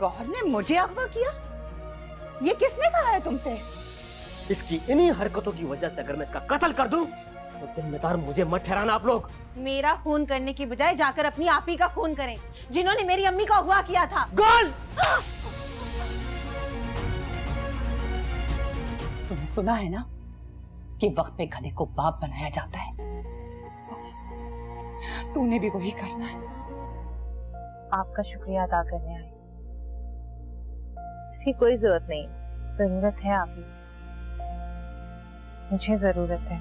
गौहर ने मुझे अगवा किया? ये किसने कहा है तुमसे? इसकी इन्हीं हरकतों की वजह से अगर मैं इसका कत्ल कर दूं तो जिम्मेदार मुझे मत ठहराना आप लोग। मेरा खून करने की बजाय जाकर अपनी आप ही का खून करें, जिन्होंने मेरी अम्मी का अगवा किया था। गोल! तुमने सुना है ना कि वक्त पे गधे को बाप बनाया जाता है, बस तूने भी वही करना है। आपका शुक्रिया अदा करने आई। इसकी कोई जरूरत नहीं। जरूरत है आप ही, मुझे जरूरत है।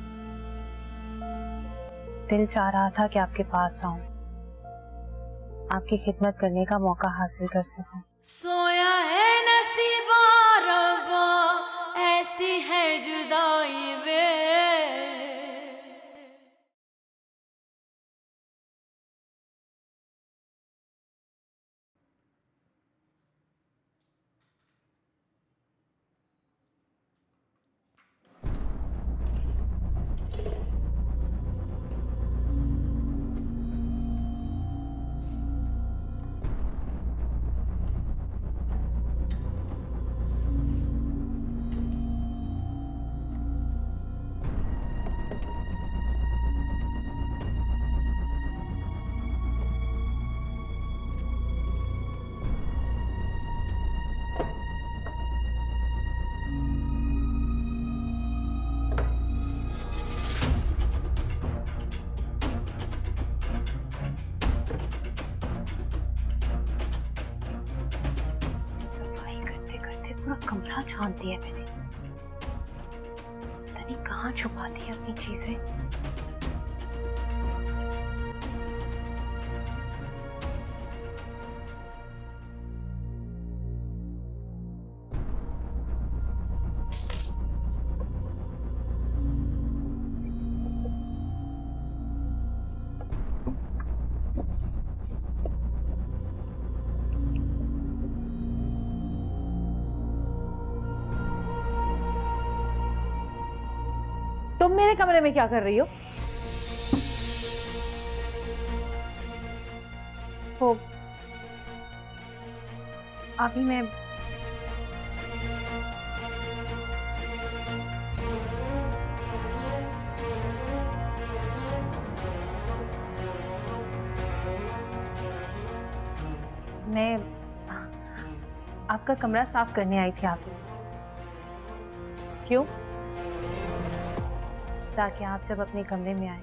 दिल चाह रहा था कि आपके पास आऊं, आपकी खिदमत करने का मौका हासिल कर सकूं। सोया है नसीबा रब्बा, ऐसी है जुदाई वे। सफाई करते करते पूरा कमरा छान दिया मैंने। पता नहीं कहाँ छुपा दी अपनी चीजें। तुम मेरे कमरे में क्या कर रही हो? वो अभी मैं आपका कमरा साफ करने आई थी। आप क्यों? ताकि आप जब अपने कमरे में आए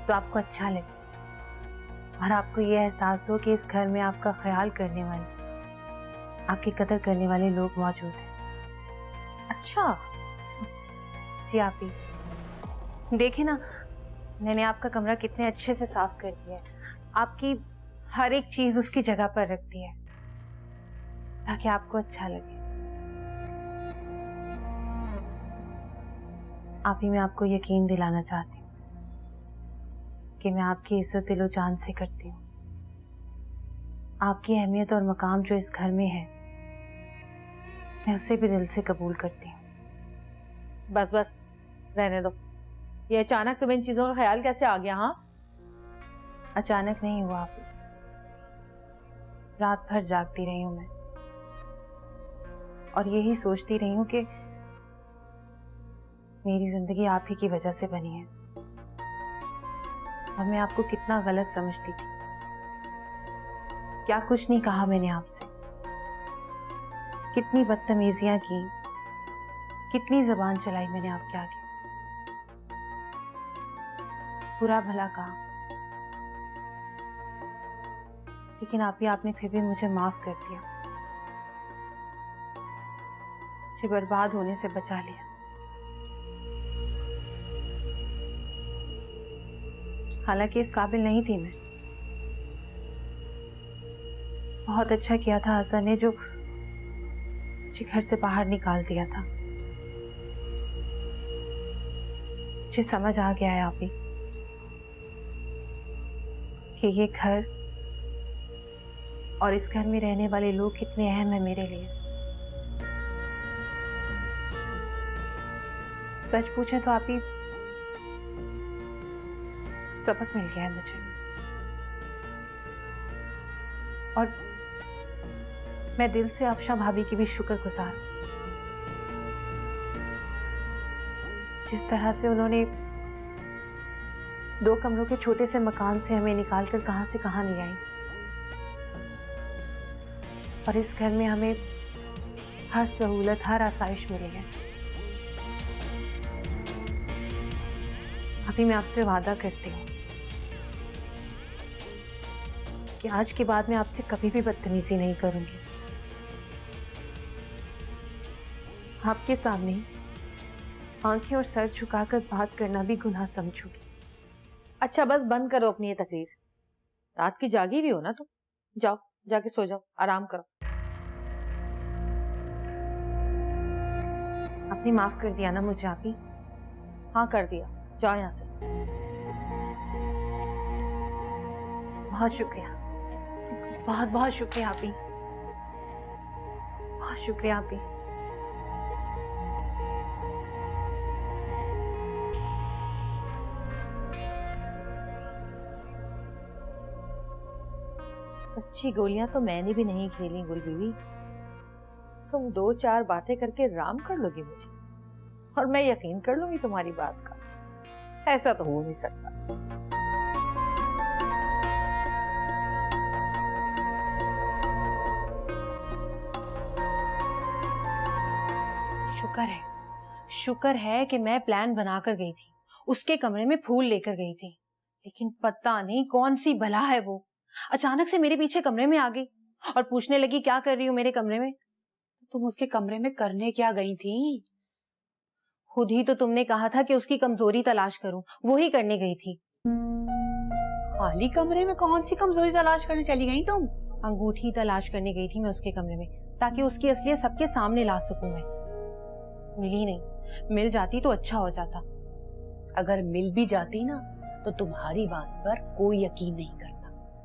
तो आपको अच्छा लगे और आपको ये एहसास हो कि इस घर में आपका ख्याल करने वाले, आपकी कदर करने वाले लोग मौजूद हैं। अच्छा, जी आप ही देखे ना, मैंने आपका कमरा कितने अच्छे से साफ कर दिया है। आपकी हर एक चीज उसकी जगह पर रख दी है ताकि आपको अच्छा लगे। आप ही मैं आपको यकीन दिलाना चाहती हूँ कि मैं आपकी इज्जत दिलो जान से करती हूँ। आपकी अहमियत और मकाम जो इस घर में है, मैं उसे भी दिल से कबूल करती हूँ। बस बस रहने दो। ये अचानक तुम्हें इन चीजों का ख्याल कैसे आ गया? हाँ, अचानक नहीं हुआ आप, रात भर जागती रही हूँ मैं और यही सोचती रही हूँ कि मेरी जिंदगी आप ही की वजह से बनी है और मैं आपको कितना गलत समझती थी। क्या कुछ नहीं कहा मैंने आपसे, कितनी बदतमीजियां की, कितनी जबान चलाई मैंने आपके आगे, बुरा भला कहा, लेकिन आपने फिर भी मुझे माफ कर दिया, मुझे बर्बाद होने से बचा लिया। हालांकि इस काबिल नहीं थी मैं। बहुत अच्छा किया था हसन ने जो मुझे घर से बाहर निकाल दिया था। मुझे समझ आ गया है आप ही कि ये घर और इस घर में रहने वाले लोग कितने अहम है मेरे लिए। सच पूछें तो आप ही सबक मिल गया है मुझे और मैं दिल से आफशा भाभी की भी शुक्रगुजार हूँ। जिस तरह से उन्होंने 2 कमरों के छोटे से मकान से हमें निकालकर कहां से कहां ले आई, और इस घर में हमें हर सहूलत, हर आसाइश मिली है। अभी मैं आपसे वादा करती हूँ कि आज के बाद मैं आपसे कभी भी बदतमीजी नहीं करूंगी। आपके सामने आंखें और सर झुकाकर बात करना भी गुनाह समझूंगी। अच्छा बस बंद करो अपनी ये तकरीर। रात की जागी भी हो ना तुम। जाओ जाके सो जाओ, आराम करो। आपने माफ कर दिया ना मुझे आपी? हाँ कर दिया, जाओ यहाँ से। बहुत शुक्रिया, बहुत बहुत शुक्रिया आपी, बहुत शुक्रिया आपी। अच्छी गोलियां तो मैंने भी नहीं खेली गुल बीवी। तुम 2-4 बातें करके राम कर लोगी मुझे, और मैं यकीन कर लूंगी तुम्हारी बात का। ऐसा तो हो नहीं सकता। शुक्र है कि मैं प्लान बनाकर गई थी, उसके कमरे में फूल लेकर गई थी, लेकिन पता नहीं कौन सी बला है वो अचानक से मेरे पीछे कमरे में आ गई और पूछने लगी क्या कर रही हो मेरे कमरे में। तुम उसके कमरे में करने क्या गई थी? खुद ही तो तुमने कहा था कि उसकी कमजोरी तलाश करूं, वो ही करने गई थी। खाली कमरे में कौन सी कमजोरी तलाश करने चली गई तुम? अंगूठी तलाश करने गई थी मैं उसके कमरे में, ताकि उसकी असलियत सबके सामने ला सकूं मैं। मिली नहीं, मिल जाती तो अच्छा हो जाता। अगर मिल भी जाती ना तो तुम्हारी बात पर कोई यकीन नहीं करता।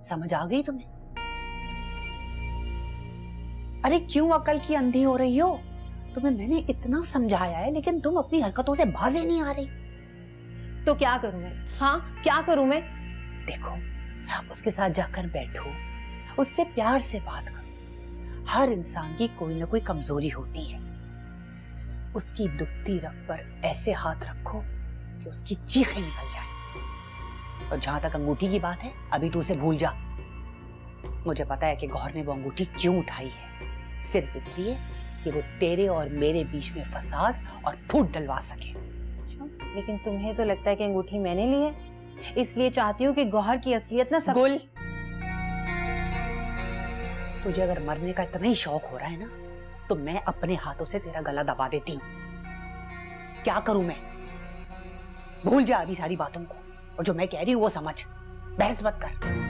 समझ आ गई तुम्हें? अरे क्यों अकल की अंधी हो रही हो? तुम्हें मैंने इतना समझाया है, लेकिन तुम अपनी हरकतों से बाज ही नहीं आ रही। तो क्या करूं मैं? हाँ क्या करूं मैं? देखो, उसके साथ जाकर बैठो, उससे प्यार से बात करो। हर इंसान की कोई ना कोई कमजोरी होती है। उसकी दुखती रग पर ऐसे हाथ रखो कि उसकी चीखें निकल जाए। और जहां तक अंगूठी की बात है, अभी तू उसे भूल जा। मुझे पता है कि गौहर ने वो अंगूठी क्यों उठाई है, सिर्फ इसलिए कि वो तेरे और मेरे बीच में फसाद और फूट डलवा सके। लेकिन तुम्हें तो लगता है कि अंगूठी मैंने ली है, इसलिए चाहती हूँ कि गौहर की असलियत ना सब। गुल, तुझे अगर मरने का इतना ही शौक हो रहा है ना, तो मैं अपने हाथों से तेरा गला दबा देती हूँ। क्या करूं मैं? भूल जा अभी सारी बातों को, और जो मैं कह रही हूँ वो समझ। बहस मत कर।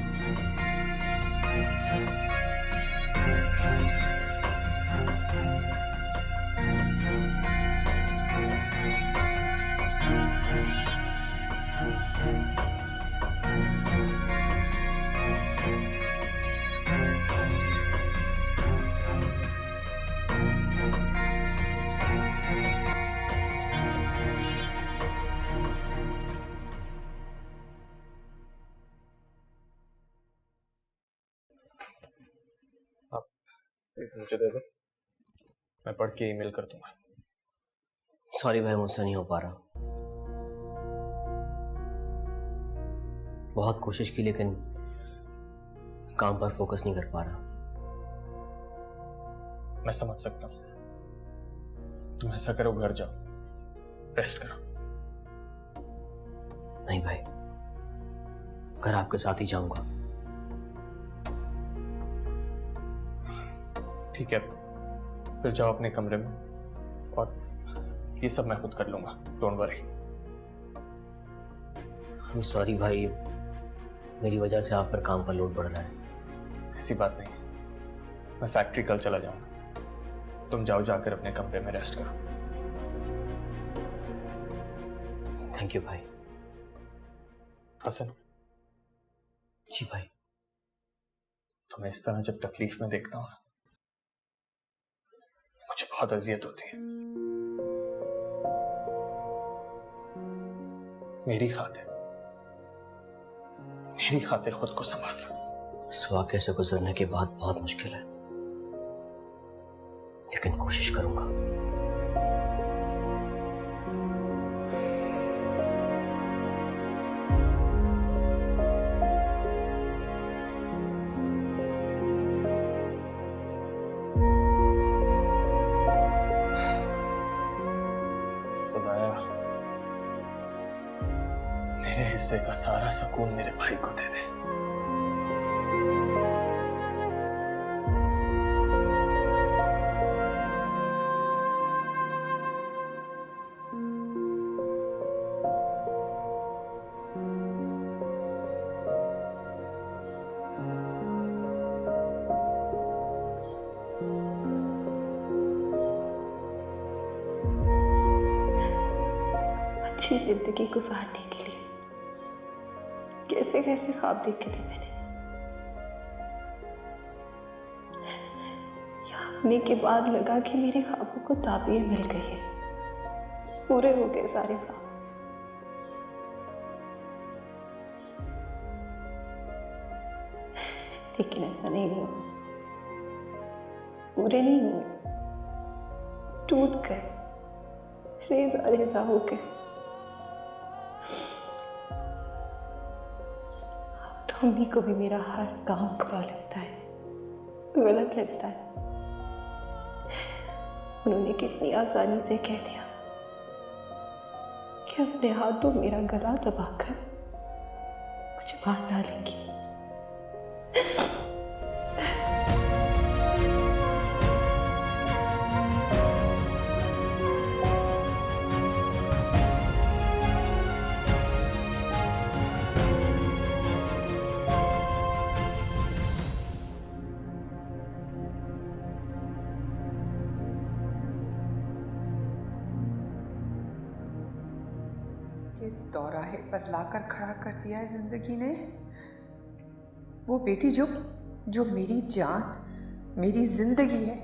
मुझे दे दो, मैं पढ़ के ईमेल कर दूंगा। सॉरी भाई, मुझसे नहीं हो पा रहा। बहुत कोशिश की लेकिन काम पर फोकस नहीं कर पा रहा। मैं समझ सकता हूँ। तुम ऐसा करो, घर जाओ, रेस्ट करो। नहीं भाई, घर आपके साथ ही जाऊंगा। ठीक है, फिर जाओ अपने कमरे में, और ये सब मैं खुद कर लूंगा। Don't worry. I'm सॉरी भाई, मेरी वजह से आप पर काम का लोड बढ़ रहा है। ऐसी बात नहीं है, मैं फैक्ट्री कल चला जाऊंगा। तुम जाओ, जाकर अपने कमरे में रेस्ट करो। थैंक यू भाई। हसन। जी भाई। तुम्हें इस तरह जब तकलीफ में देखता हूँ, मुझे बहुत अजियत होती है। मेरी खातिर खुद को संभालना। इस वाक़े से गुजरने के बाद बहुत मुश्किल है। लेकिन कोशिश करूंगा। खुदाया, मेरे हिस्से का सारा सुकून मेरे भाई को दे दे। अच्छी जिंदगी गुजारने के लिए कैसे कैसे ख्वाब देखे थे मैंने। यहाँ आने के बाद लगा कि मेरे ख्वाबों को ताबीर मिल गई है, पूरे हो गए सारे ख्वाब। लेकिन ऐसा नहीं हुआ, पूरे नहीं हुए, टूट गए, रेजा रेजा हो गए। उन्हीं को भी मेरा हर काम बुरा लगता है, गलत लगता है। उन्होंने कितनी आसानी से कह दिया कि अपने हाथों मेरा गला दबाकर मुझे मार डालेंगी। किस दौराहे पर लाकर खड़ा कर दिया है जिंदगी ने। वो बेटी जो मेरी जान, मेरी जिंदगी है,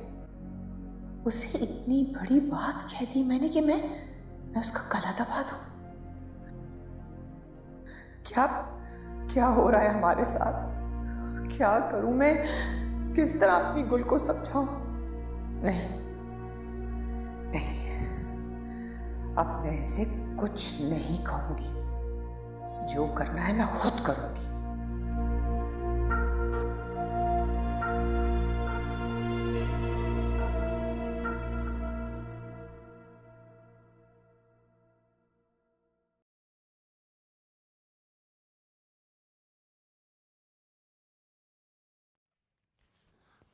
उसे इतनी बड़ी बात कह दी मैंने कि मैं उसका गला दबा दूं। क्या हो रहा है हमारे साथ? क्या करूं मैं? किस तरह अपनी गुल को समझाऊं? नहीं, अब मैं इसे कुछ नहीं कहूंगी। जो करना है मैं खुद करूंगी।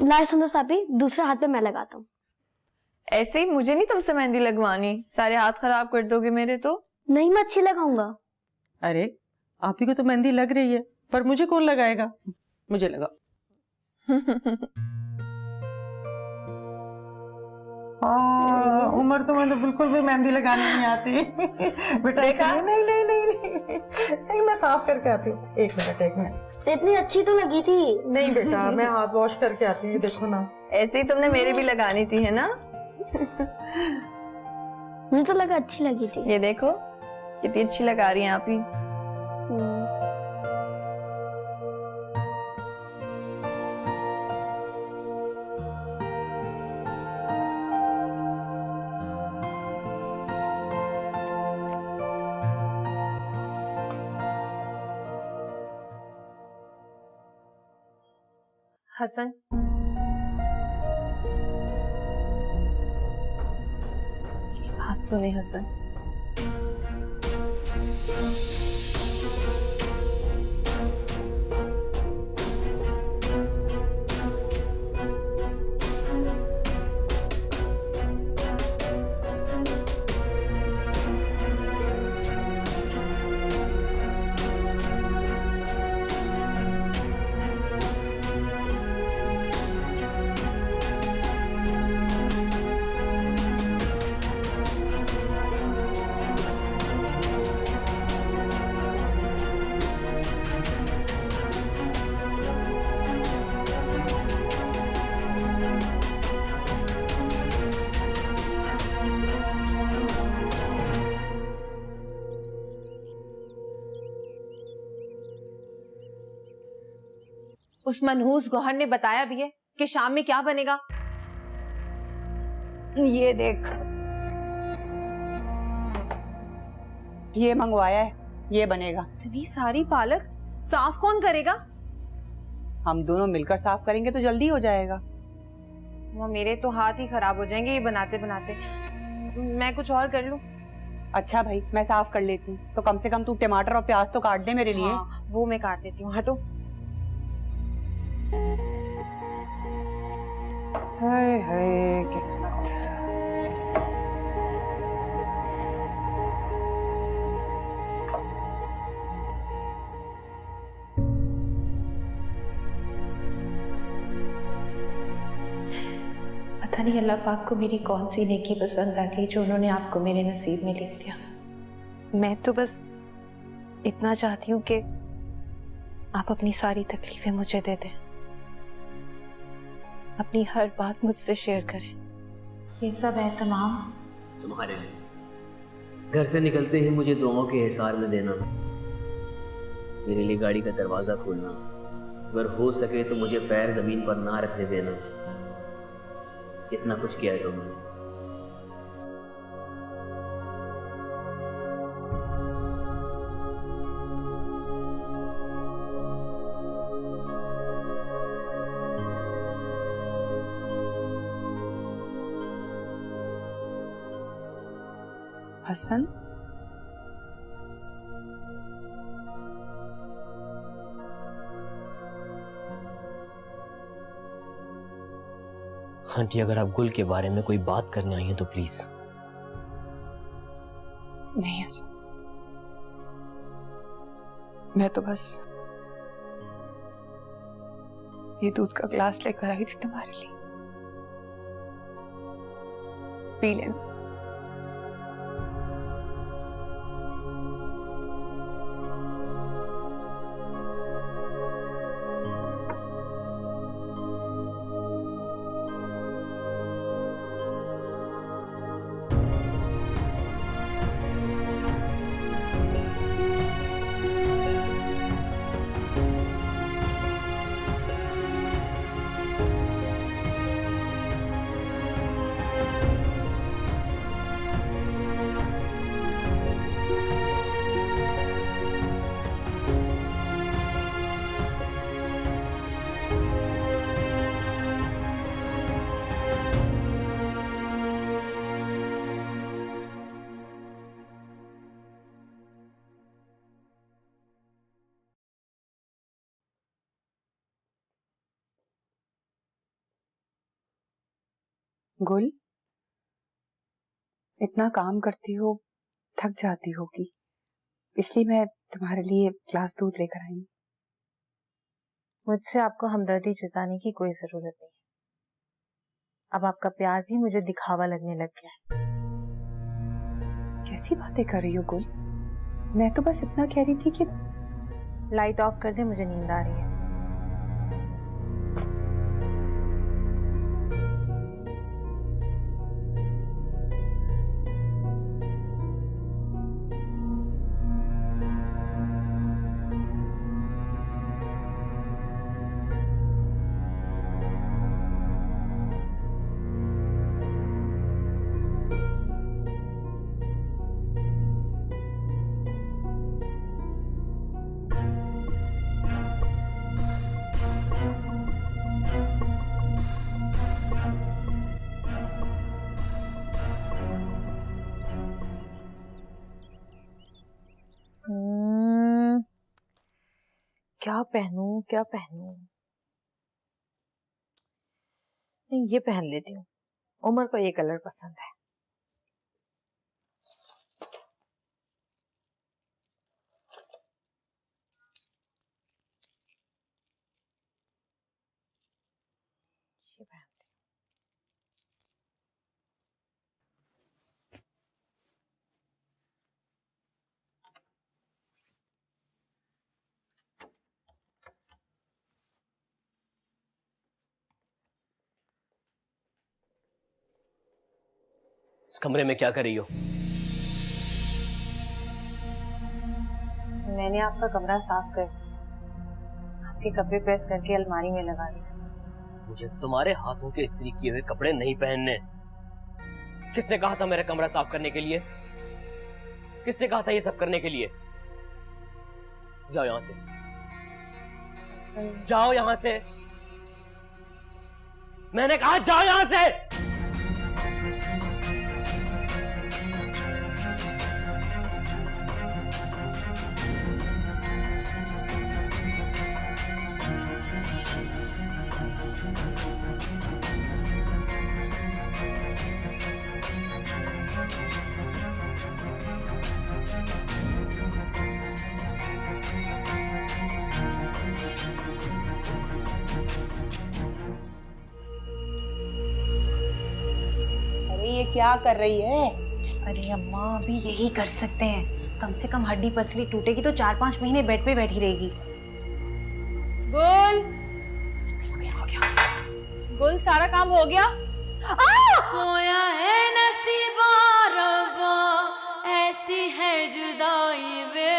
लाए संतोष भाभी, दूसरे हाथ पे मैं लगाता हूँ। ऐसे ही मुझे नहीं तुमसे मेहंदी लगवानी, सारे हाथ खराब कर दोगे मेरे तो। नहीं, मैं अच्छी लगाऊंगा। अरे आप ही को तो मेहंदी लग रही है, पर मुझे कौन लगाएगा? मुझे लगा। उमर तो मुझे बिल्कुल भी मेहंदी लगाने नहीं आती। बेटा नहीं नहीं नहीं नहीं नहीं, मैं साफ करके आती हूँ। एक मिनट। इतनी अच्छी तो लगी थी। नहीं बेटा, मैं हाथ वॉश करके आती हूँ। देखो ना, ऐसे ही तुमने मेरे भी लगानी थी, है ना? मुझे तो लगा अच्छी लगी थी। ये देखो कितनी अच्छी लगा रही हैं आप ही। हसन, बात सुने हसन। उस मनहूस गौहर ने बताया भी है कि शाम में क्या बनेगा। ये देख, ये मंगवाया है, ये बनेगा। इतनी सारी पालक साफ कौन करेगा? हम दोनों मिलकर साफ करेंगे तो जल्दी हो जाएगा। वो मेरे तो हाथ ही खराब हो जाएंगे ये बनाते बनाते। मैं कुछ और कर लूं? अच्छा भाई, मैं साफ कर लेती हूँ, तो कम से कम तू टमाटर और प्याज तो काट दे मेरे लिए। हाँ, वो मैं काट देती हूँ, हटो। हाय हाय किस्मत। पता नहीं अल्लाह पाक को मेरी कौन सी नेकी पसंद आ गई जो उन्होंने आपको मेरे नसीब में लिख दिया। मैं तो बस इतना चाहती हूँ कि आप अपनी सारी तकलीफें मुझे दे दें, अपनी हर बात मुझसे शेयर करें। ये सब एहतमाम तुम्हारे लिए। घर से निकलते ही मुझे दुआओं के हिसार में देना, मेरे लिए गाड़ी का दरवाज़ा खोलना, अगर हो सके तो मुझे पैर ज़मीन पर ना रखने देना। इतना कुछ किया है तुमने। हसन, आंटी, अगर आप गुल के बारे में कोई बात करने आई हैं तो प्लीज। नहीं हसन, मैं तो बस ये दूध का ग्लास लेकर आई थी तुम्हारे लिए, पी लेना। गुल, इतना काम करती हो, थक जाती होगी, इसलिए मैं तुम्हारे लिए ग्लास दूध लेकर आई हूँ। मुझसे आपको हमदर्दी जताने की कोई जरूरत नहीं। अब आपका प्यार भी मुझे दिखावा लगने लग गया है। कैसी बातें कर रही हो गुल? मैं तो बस इतना कह रही थी कि लाइट ऑफ कर दे, मुझे नींद आ रही है। क्या पहनूं, क्या पहनूं? नहीं, ये पहन लेती हूँ। उमर को ये कलर पसंद है। ये पहनती हूँ। इस कमरे में क्या कर रही हो? मैंने आपका कमरा साफ कर आपके कपड़े प्रेस करके अलमारी में लगा दिए। मुझे तुम्हारे हाथों के इस्त्री किए हुए कपड़े नहीं पहनने। किसने कहा था मेरा कमरा साफ करने के लिए? किसने कहा था ये सब करने के लिए? जाओ यहां से, जाओ यहां से, मैंने कहा जाओ यहां से। ये क्या कर रही है? अरे अम्मा अभी यही कर सकते हैं, कम से कम हड्डी पसली टूटेगी तो 4-5 महीने बेड पे बैठी रहेगी। गुल, गुल सारा काम हो गया? सोया है नसीबा रब्बा, ऐसी है जुदाई वे।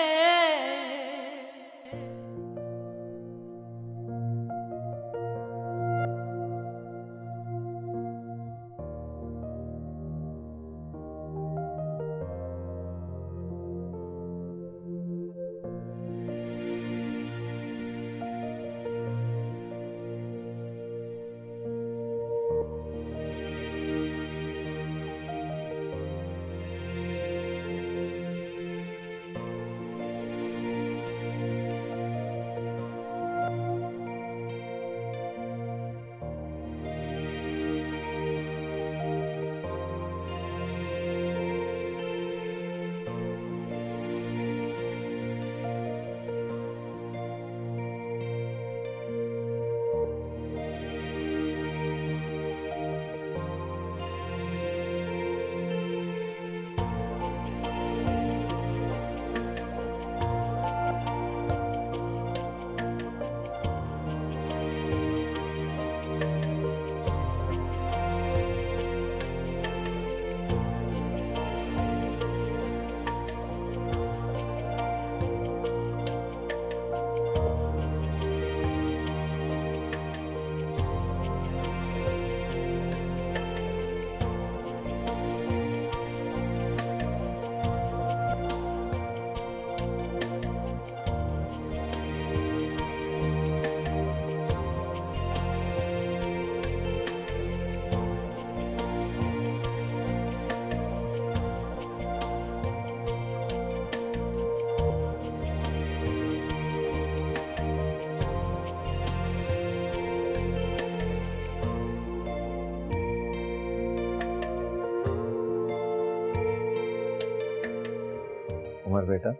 उमर बेटा,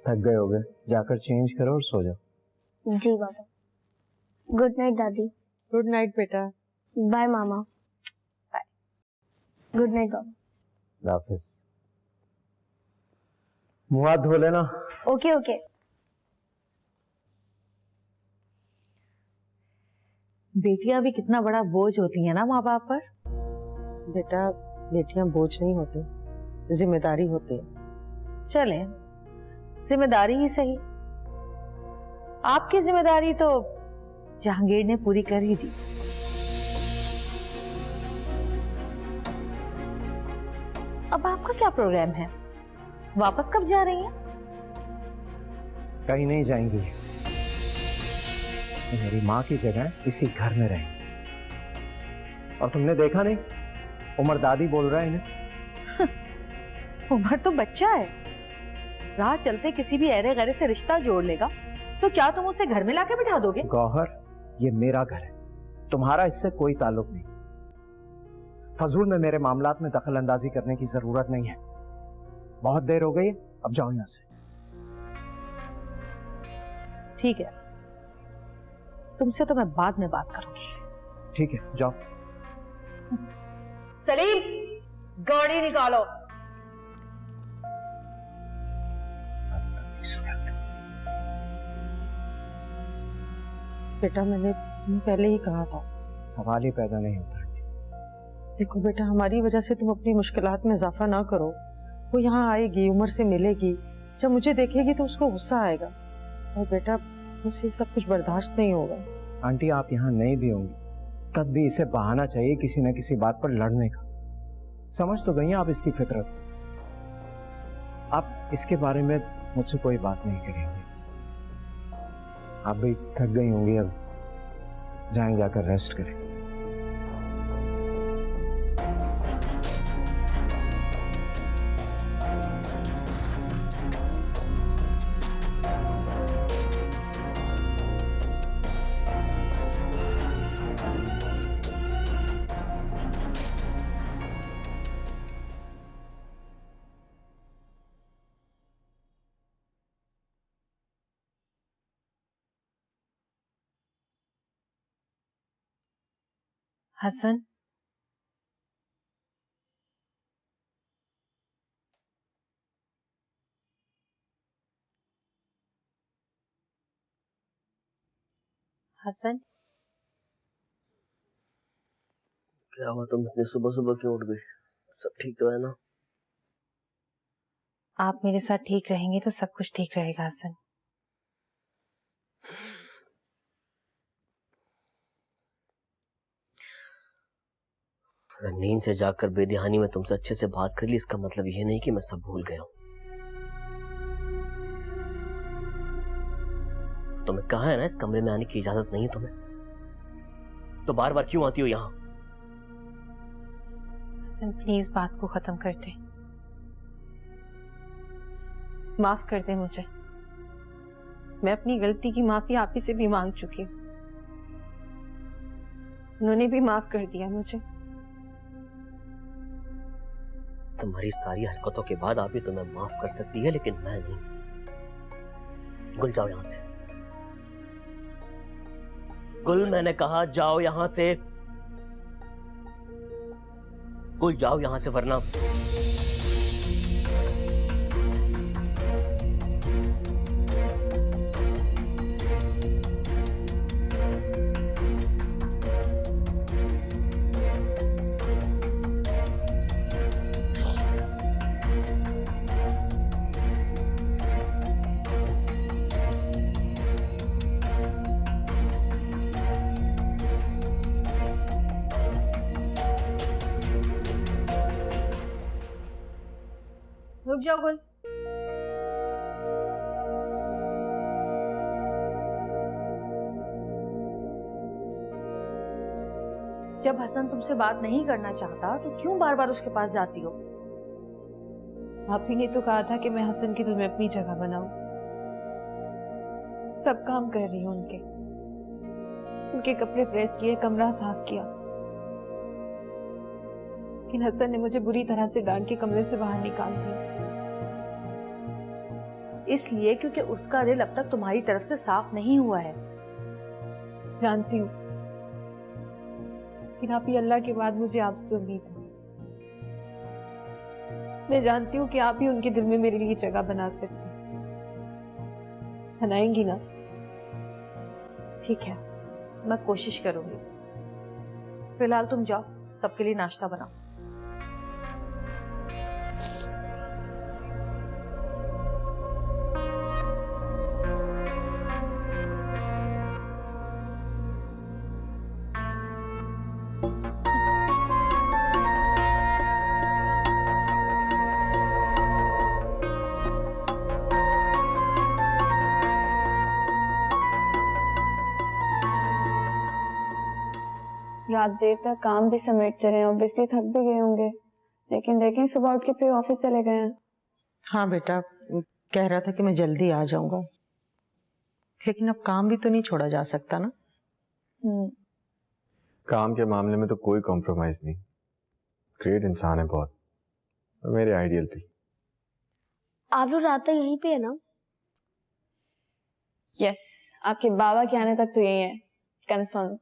थक गए होगे, जाकर चेंज करो और सो जाओ। जी बाबा। गुड नाइट दादी। गुड नाइट बेटा। बाय मामा। बाय। गुड नाइट बाबा। हाफिज। मुंह हाथ धो लेना। Okay okay. बेटियां भी कितना बड़ा बोझ होती हैं ना माँ बाप पर। बेटा बेटियां बोझ नहीं होती, जिम्मेदारी होती है। चले, जिम्मेदारी ही सही। आपकी जिम्मेदारी तो जहांगीर ने पूरी कर ही दी। अब आपका क्या प्रोग्राम है? वापस कब जा रही हैं? कहीं नहीं जाएंगी, मेरी माँ की जगह इसी घर में रहेंगी। और तुमने देखा नहीं, उमर दादी बोल रहा है इन्हें। उमर तो बच्चा है, राह चलते किसी भी ऐरे गैरे से रिश्ता जोड़ लेगा तो क्या तुम उसे घर में लाके बिठा दोगे? गौहर, ये मेरा घर है, तुम्हारा इससे कोई ताल्लुक नहीं। फजूल में मेरे मामलात में दखल अंदाजी करने की जरूरत नहीं है। बहुत देर हो गई है, अब जाओ यहाँ से। ठीक है, तुमसे तो मैं बाद में बात करूंगी। ठीक है, जाओ। सलीम, गाड़ी निकालो। बेटा मैंने पहले ही कहा था, सवाल ही पैदा नहीं होता। देखो बेटा, हमारी वजह से तुम अपनी मुश्किलात में इजाफा ना करो। वो यहाँ आएगी, उमर से मिलेगी, जब मुझे देखेगी तो उसको गुस्सा आएगा, और बेटा मुझसे सब कुछ बर्दाश्त नहीं होगा। आंटी, आप यहाँ नहीं भी होंगी तब भी इसे बहाना चाहिए किसी न किसी बात पर लड़ने का। समझ तो गई हैं आप इसकी फितरत। आप इसके बारे में मुझसे कोई बात नहीं करेंगे। आप भी थक गई होंगी, अब जाएं, जाकर रेस्ट करें। हसन, हसन, क्या हुआ, तुम इतनी सुबह सुबह क्यों उठ गई? सब ठीक तो है ना? आप मेरे साथ ठीक रहेंगे तो सब कुछ ठीक रहेगा हसन। अगर नींद से जागकर बेध्यानी में तुमसे अच्छे से बात कर ली, इसका मतलब ये नहीं कि मैं सब भूल गया हूं। तुम्हें कहा है ना इस कमरे में आने की इजाजत नहीं है तुम्हें, तो बार बार क्यों आती हो यहां? हसन प्लीज बात को खत्म कर दे, माफ कर दे मुझे। मैं अपनी गलती की माफी आप ही से भी मांग चुकी हूँ, उन्होंने भी माफ कर दिया मुझे। तुम्हारी सारी हरकतों के बाद आप ही तुम्हें माफ कर सकती है, लेकिन मैं नहीं। गुल जाओ यहां से। गुल, मैंने कहा जाओ यहां से। गुल जाओ यहां से, वरना रुक जाओ गुल। जब हसन तुमसे बात नहीं करना चाहता तो क्यों बार बार उसके पास जाती हो? आप ही ने तो कहा था कि मैं हसन के दिल में अपनी जगह बनाऊं। सब काम कर रही हूं, उनके कपड़े प्रेस किए, कमरा साफ किया, लेकिन हसन ने मुझे बुरी तरह से डांट के कमरे से बाहर निकाल दिया। इसलिए क्योंकि उसका दिल अब तक तुम्हारी तरफ से साफ नहीं हुआ है। जानती हूँ, लेकिन आप ही अल्लाह के बाद मुझे आपसे उम्मीद है। मैं जानती हूँ कि आप ही उनके दिल में मेरे लिए जगह बना सकते हैं। बनाएंगी ना? ठीक है, मैं कोशिश करूंगी। फिलहाल तुम जाओ, सबके लिए नाश्ता बनाओ। रात देर तक काम भी समेटते रहे, ऑब्वियसली थक भी गए होंगे, लेकिन देखें सुबह उठ के फिर ऑफिस चले गए हैं। हाँ बेटा, कह रहा था कि मैं जल्दी आ जाऊंगा, लेकिन अब काम भी तो नहीं छोड़ा जा सकता ना। काम के मामले में तो कोई कॉम्प्रोमाइज नहीं। ग्रेट इंसान है बहुत, और मेरे आइडियल थी। आप लोग रात तक यहीं पे है ना? यस, आपके बाबा के आने तक तो यही है, कंफर्म।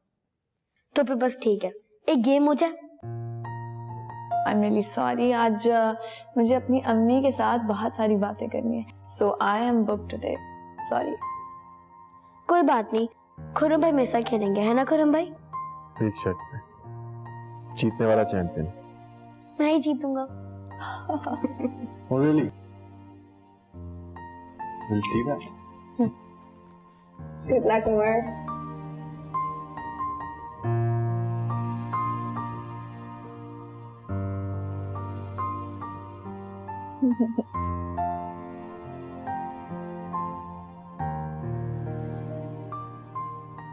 तो फिर बस ठीक है, एक गेम हो जाए। आई एम रियली सॉरी, आज मुझे अपनी अम्मी के साथ बहुत सारी बातें करनी है, so I am book today, sorry. कोई बात नहीं, खुरम भाई मेरे साथ खेलेंगे, है ना खुरम भाई? एक शर्ट पे जीतने वाला चैंपियन मैं ही जीतूंगा। Oh really? We'll see that. Good luck, Umar.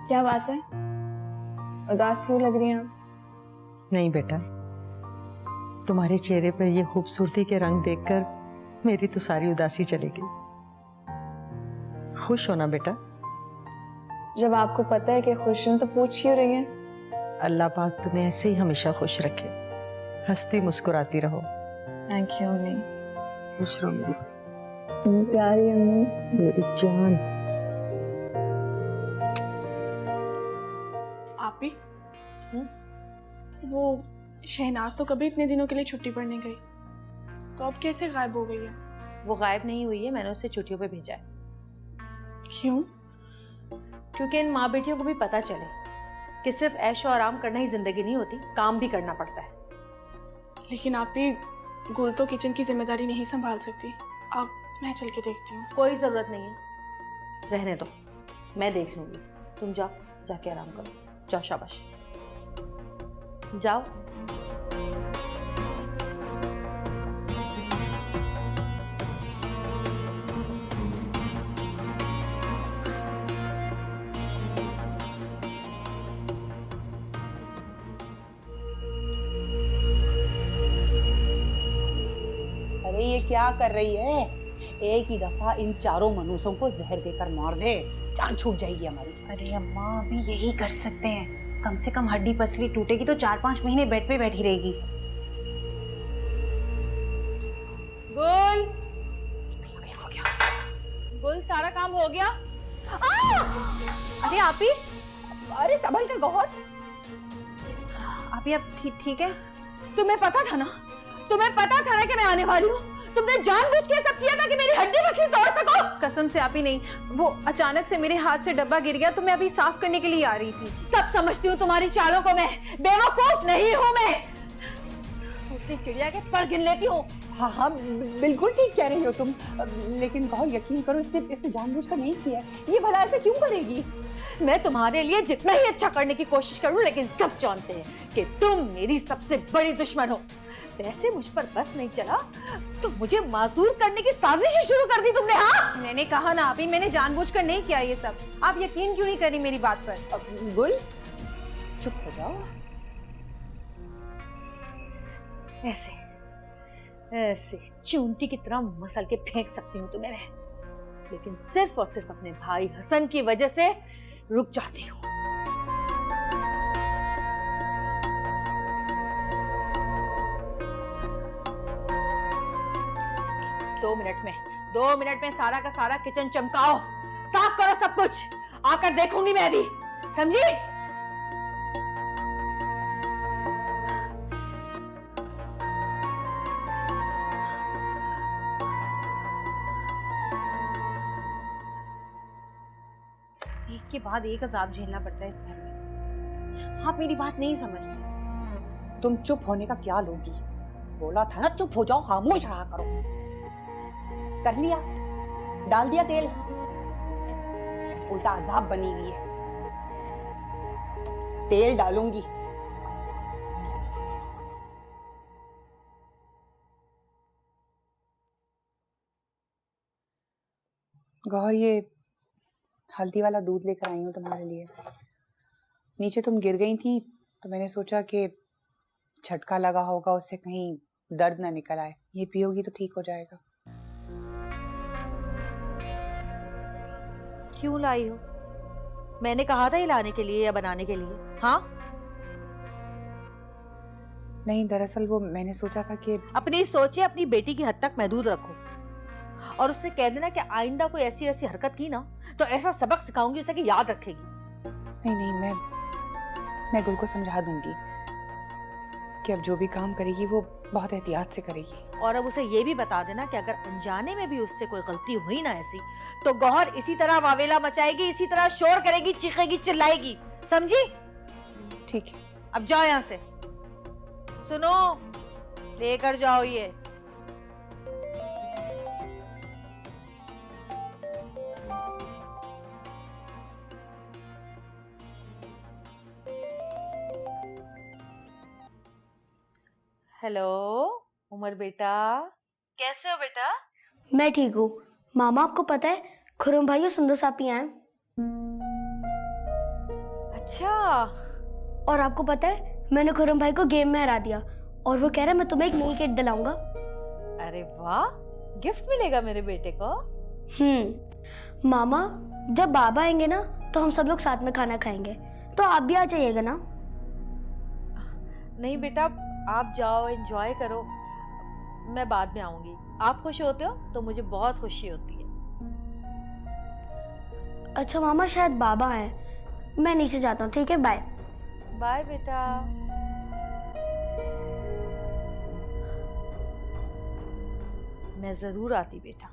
क्या बात है, उदास क्यों लग रही हैं आप? नहीं बेटा, तुम्हारे चेहरे पर ये खूबसूरती के रंग देखकर मेरी तो सारी उदासी चली गई। खुश हो ना बेटा? जब आपको पता है कि खुश हूं तो पूछ क्यों रही हैं? अल्लाह पाक तुम्हें ऐसे ही हमेशा खुश रखे, हंसती मुस्कुराती रहो। थैंक यू अम्मी। खुश रहो मेरी प्यारी अम्मी, मेरी जान। आप ही वो शहनाज तो कभी इतने दिनों के लिए छुट्टी पर नहीं गई, तो अब कैसे गायब हो गई है? वो गायब नहीं हुई है, मैंने उसे छुट्टियों पे भेजा है। क्यों? क्योंकि इन माँ बेटियों को भी पता चले कि सिर्फ ऐश और आराम करना ही जिंदगी नहीं होती, काम भी करना पड़ता है। लेकिन आप ही गुल तो किचन की जिम्मेदारी नहीं संभाल सकती। अब मैं चल के देखती हूँ। कोई जरूरत नहीं है, रहने दो, मैं देख लूंगी। तुम जाओ, जाके आराम करो। जाओ, शाबाश, जाओ। अरे ये क्या कर रही है? एक ही दफा इन चारों मनुष्यों को जहर देकर मार दे, जान छूट जाएगी हमारी। अरे अम्मा, अभी यही कर सकते हैं। कम से कम हड्डी पसली टूटेगी तो 4-5 महीने बेड पे बैठी रहेगी। गुल, गुल, सारा काम हो गया? अरे आप ही, अरे संभल कर गौहर। आप ही अब ठीक है? तुम्हें पता था ना, तुम्हें पता था ना कि मैं आने वाली हूँ। तुमने जानबूझ के सब किया था कि मेरी हड्डी पसली तोड़ सको। कसम से आप ही नहीं, वो अचानक से मेरे हाथ से डब्बा गिर गया तो मैं अभी साफ करने के लिए आ रही थी। सब समझती हूँ तुम्हारी चालों को, मैं बेवकूफ नहीं हूँ। मैं उतनी चिड़िया के पर गिन लेती हूँ। हाँ हाँ, बिल्कुल ठीक कह रही हो तुम, लेकिन गौहर यकीन करो, इसने जानबूझकर नहीं किया। ये भला ऐसे क्यों करेगी? मैं तुम्हारे लिए जितना ही अच्छा करने की कोशिश करूं, लेकिन सब जानते हैं कि तुम मेरी सबसे बड़ी दुश्मन हो। वैसे मुझ पर बस नहीं चला तो मुझे माजूर करने की साजिश ही शुरू कर दी तुमने। हाँ, मैंने कहा ना अभी, मैंने जानबूझकर नहीं किया ये सब। आप यकीन क्यों नहीं कर रही मेरी बात पर? गुल, चुप हो जाओ। ऐसे ऐसे चूंटी की तरह मसल के फेंक सकती हूँ तुम्हें मैं, लेकिन सिर्फ और सिर्फ अपने भाई हसन की वजह से रुक जाती हूँ। दो मिनट में सारा का सारा किचन चमकाओ, साफ करो सब कुछ। आकर देखूंगी मैं भी, समझी? एक के बाद एक अजाब झेलना पड़ता है इस घर में। आप मेरी बात नहीं समझती। तुम चुप होने का क्या लोगी? बोला था ना चुप हो जाओ, खामोश रहा करो। कर लिया, डाल दिया तेल, उल्टा अजाब बनी हुई है। तेल डालूंगी। गौहर, ये हल्दी वाला दूध लेकर आई हूँ तुम्हारे लिए। नीचे तुम गिर गई थी तो मैंने सोचा कि झटका लगा होगा, उससे कहीं दर्द ना निकल आए। ये पियोगी तो ठीक हो जाएगा। क्यों लाई हो? मैंने कहा था ये लाने के लिए या बनाने के लिए? हाँ, नहीं, दरअसल वो मैंने सोचा था कि अपनी सोचे अपनी बेटी की हद तक महदूद रखो और उससे कह देना कि आइंदा कोई ऐसी ऐसी हरकत की ना तो ऐसा सबक सिखाऊंगी उसे कि याद रखेगी। नहीं, मैं गुल को समझा दूंगी कि अब जो भी काम करेगी वो बहुत एहतियात से करेगी। और अब उसे ये भी बता देना कि अगर अनजाने में भी उससे कोई गलती हुई ना ऐसी, तो गौहर इसी तरह वावेला मचाएगी, इसी तरह शोर करेगी, चीखेगी, चिल्लाएगी, समझी? ठीक है, अब जाओ यहाँ से। सुनो, लेकर जाओ ये। हेलो उमर बेटा, कैसे हो बेटा? मैं ठीक हूँ। मामा आपको पता है खुरम भाई और सुंदर साहब ही आए। अच्छा। और आपको पता है मैंने खुरम भाई को गेम में हरा दिया और वो कह रहा है मैं तुम्हें एक नई किट दिलाऊंगा। अरे वाह, गिफ्ट मिलेगा मेरे बेटे को। मामा जब बाबा आएंगे ना तो हम सब लोग साथ में खाना खाएंगे, तो आप भी आ जाइएगा ना। नहीं बेटा, आप जाओ, एंजॉय करो, मैं बाद में आऊंगी। आप खुश होते हो तो मुझे बहुत खुशी होती है। अच्छा मामा शायद बाबा आए, मैं नीचे जाता हूँ। ठीक है, बाय। बाय बेटा। मैं जरूर आती बेटा,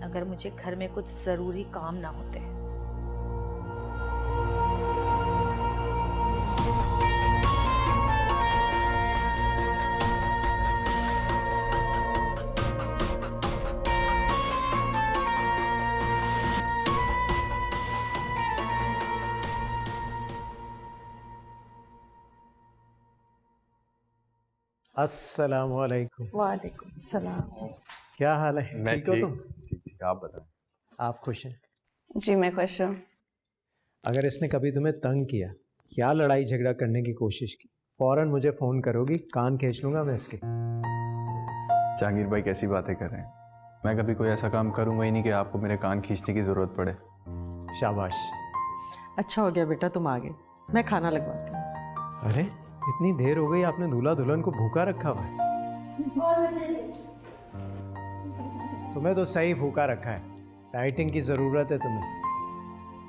अगर मुझे घर में कुछ जरूरी काम ना होते। अस्सलाम वालेकुम। वालेकुम सलाम। क्या हाल है? मैं ठीक हो तुम? ठीक, आप बताएं। आप खुश हैं? जी मैं खुश हूँ। अगर इसने कभी तुम्हें तंग किया या लड़ाई झगड़ा करने की कोशिश की, फौरन मुझे फ़ोन करोगी, कान खींच लूँगा मैं इसके। जहांगीर भाई कैसी बातें कर रहे हैं? मैं कभी कोई ऐसा काम करूँगा ही नहीं कि आपको मेरे कान खींचने की ज़रूरत पड़े। शाबाश। अच्छा हो गया बेटा तुम आ गए, मैं खाना लगवाती हूँ। अरे इतनी देर हो गई, आपने दूल्हा दुल्हन को भूखा रखा हुआ है। तुम्हें तो सही भूखा रखा है, डाइटिंग की ज़रूरत है तुम्हें।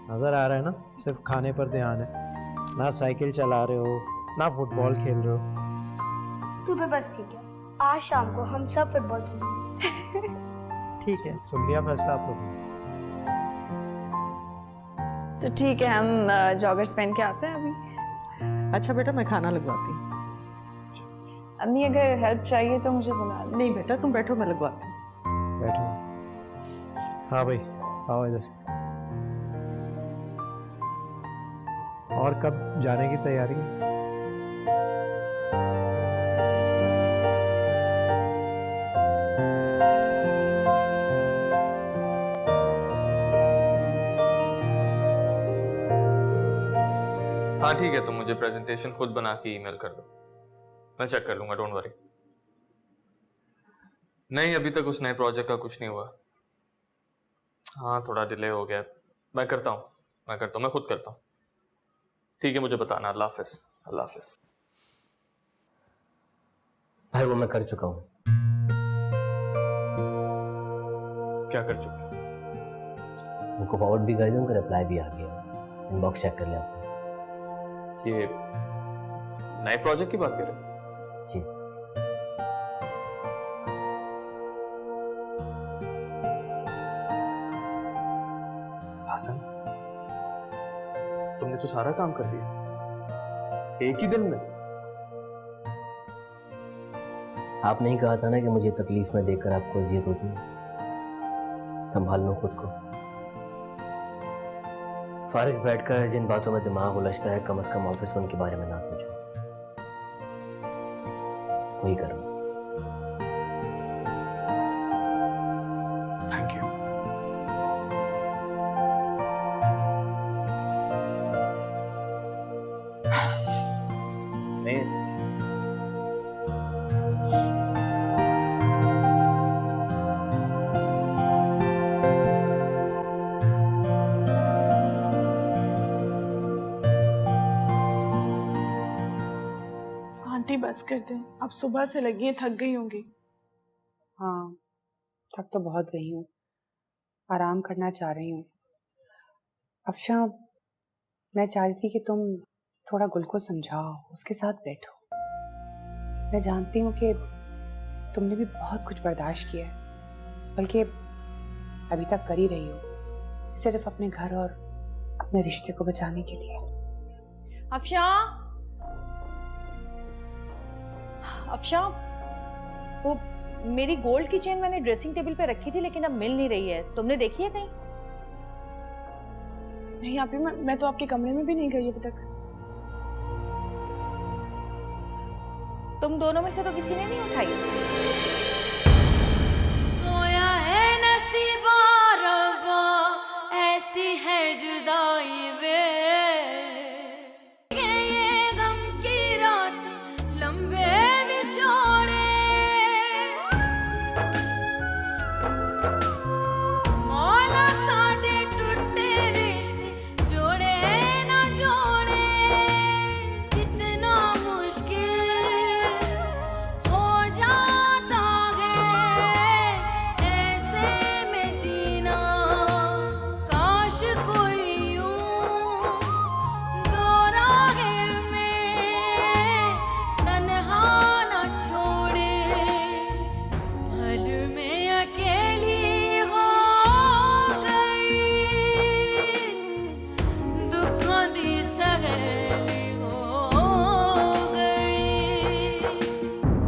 नज़र आ रहा है ना, सिर्फ खाने पर ध्यान है, ना साइकिल चला रहे हो ना फुटबॉल खेल रहे हो। तुम्हें बस ठीक है, आज शाम को हम सब फुटबॉल खेलेंगे। ठीक है, सुन लिया फैसला आप लोगों ने? तो ठीक है, हम जॉगर्स पहन के आते हैं अभी। अच्छा बेटा मैं खाना लगवाती हूँ। अम्मी अगर हेल्प चाहिए तो मुझे बुला लो। नहीं बेटा तुम बैठो, मैं लगवाती हूँ। बैठो। हाँ भाई आओ इधर। और कब जाने की तैयारी है? हाँ ठीक है, तो मुझे प्रेजेंटेशन खुद बना के ईमेल कर दो, मैं चेक कर लूंगा, डोंट वरी। नहीं, अभी तक उस नए प्रोजेक्ट का कुछ नहीं हुआ। हाँ थोड़ा डिले हो गया, मैं करता हूँ, मैं खुद करता हूँ। ठीक है, मुझे बताना। अल्लाह हाफिज। अल्लाह हाफिज। भाई वो मैं कर चुका हूँ। क्या कर चुका? उनको फॉरवर्ड भी कर दिया, उनका रिप्लाई भी आ गया, इनबॉक्स चेक कर लिया आपने? ये नए प्रोजेक्ट की बात कर रहे हैं? जी। हसन, तुमने तो सारा काम कर दिया एक ही दिन में। आपने ही कहा था ना कि मुझे तकलीफ में देखकर आपको अजियत होती है, संभाल लो खुद को। फारिग बैठकर जिन बातों में दिमाग उलझता है, कम से कम ऑफिस में उनके बारे में ना सोचो, वही करो। Thank you. आंटी बस कर दें, अब सुबह से लगी हैं, थक गई होंगी। हाँ थक तो बहुत गई हूँ, आराम करना चाह रही हूँ। अफशा, मैं चाह रही थी कि तुम थोड़ा गुल को समझाओ, उसके साथ बैठो। मैं जानती हूँ कि तुमने भी बहुत कुछ बर्दाश्त किया है, बल्कि अभी तक कर ही रही हो, सिर्फ अपने घर और अपने रिश्ते को बचाने के लिए। अफशा, अफशा, वो मेरी गोल्ड की चेन मैंने ड्रेसिंग टेबल पे रखी थी, लेकिन अब मिल नहीं रही है। तुमने देखी है कहीं? नहीं आप ही, मैं तो आपके कमरे में भी नहीं गई अभी तक। तुम दोनों में से तो किसी ने नहीं उठाई?